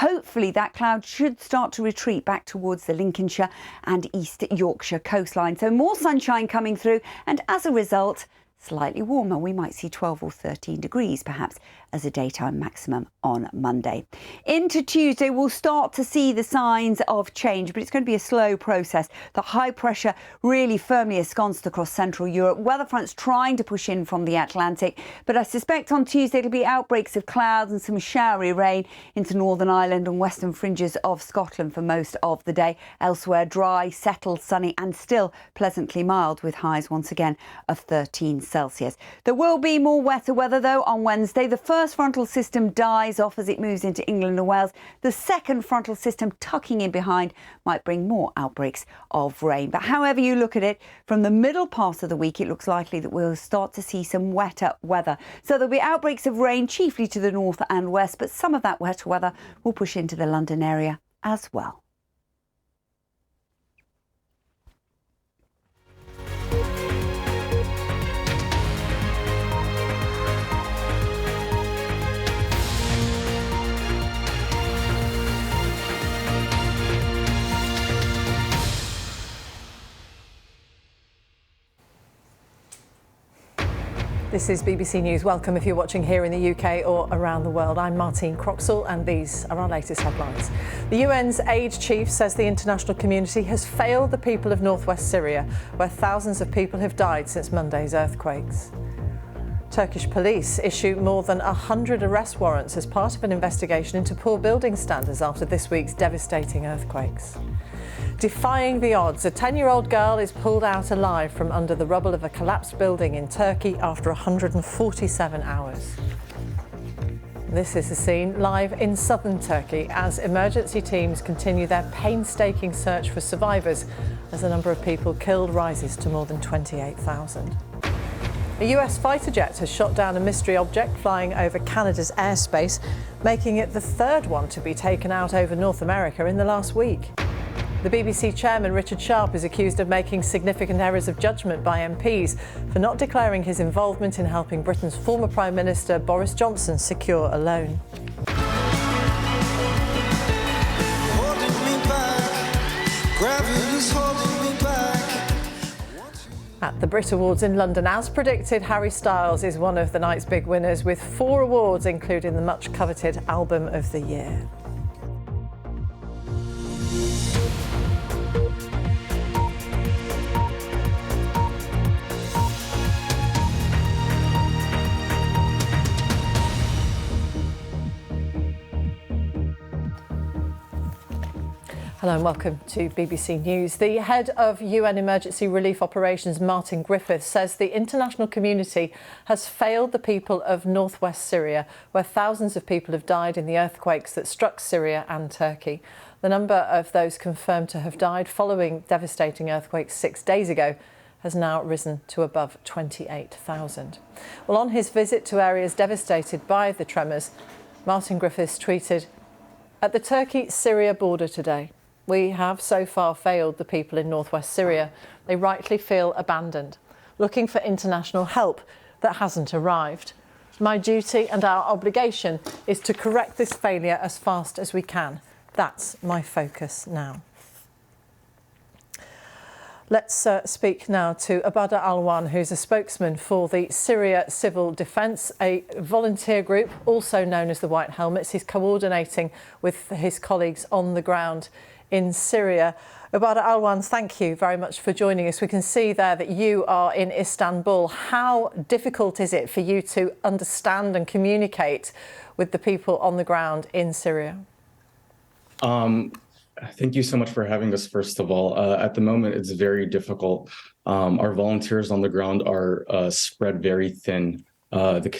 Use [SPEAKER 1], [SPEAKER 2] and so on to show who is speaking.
[SPEAKER 1] hopefully that cloud should start to retreat back towards the Lincolnshire and East Yorkshire coastline. So more sunshine coming through, and as a result, slightly warmer. We might see 12 or 13 degrees perhaps as a daytime maximum on Monday. Into Tuesday, we'll start to see the signs of change, but it's going to be a slow process. The high pressure really firmly ensconced across Central Europe. Weather fronts trying to push in from the Atlantic, but I suspect on Tuesday it'll be outbreaks of clouds and some showery rain into Northern Ireland and western fringes of Scotland for most of the day. Elsewhere, dry, settled, sunny and still pleasantly mild, with highs once again of 13 Celsius. There will be more wetter weather though on Wednesday. The first frontal system dies off as it moves into England and Wales. The second frontal system tucking in behind might bring more outbreaks of rain. But however you look at it, from the middle part of the week, it looks likely that we'll start to see some wetter weather. So there'll be outbreaks of rain chiefly to the north and west, but some of that wetter weather will push into the London area as well.
[SPEAKER 2] This is BBC News. Welcome if you're watching here in the UK or around the world. I'm Martine Croxall and these are our latest headlines. The UN's aid chief says the international community has failed the people of northwest Syria, where thousands of people have died since Monday's earthquakes. Turkish police issue more than 100 arrest warrants as part of an investigation into poor building standards after this week's devastating earthquakes. Defying the odds, a 10-year-old girl is pulled out alive from under the rubble of a collapsed building in Turkey after 147 hours. This is the scene live in southern Turkey as emergency teams continue their painstaking search for survivors as the number of people killed rises to more than 28,000. A US fighter jet has shot down a mystery object flying over Canada's airspace, making it the third one to be taken out over North America in the last week. The BBC chairman, Richard Sharp, is accused of making significant errors of judgment by MPs for not declaring his involvement in helping Britain's former Prime Minister Boris Johnson secure a loan. At the Brit Awards in London, as predicted, Harry Styles is one of the night's big winners, with 4 awards, including the much-coveted Album of the Year. Hello and welcome to BBC News. The head of UN Emergency Relief Operations, Martine Griffiths, says the international community has failed the people of northwest Syria, where thousands of people have died in the earthquakes that struck Syria and Turkey. The number of those confirmed to have died following devastating earthquakes 6 days ago has now risen to above 28,000. Well, on his visit to areas devastated by the tremors, Martine Griffiths tweeted, "At the Turkey-Syria border today, we have so far failed the people in northwest Syria. They rightly feel abandoned, looking for international help that hasn't arrived. My duty and our obligation is to correct this failure as fast as we can. That's my focus now." Let's speak now to Abada Alwan, who's a spokesman for the Syria Civil Defence, a volunteer group also known as the White Helmets. He's coordinating with his colleagues on the ground in Syria. Abada Alwan, thank you very much for joining us. We can see there that you are in Istanbul. How difficult is it for you to understand and communicate with the people on the ground in Syria?
[SPEAKER 3] Thank you so much for having us, first of all. At the moment, it's very difficult. Our volunteers on the ground are spread very thin. The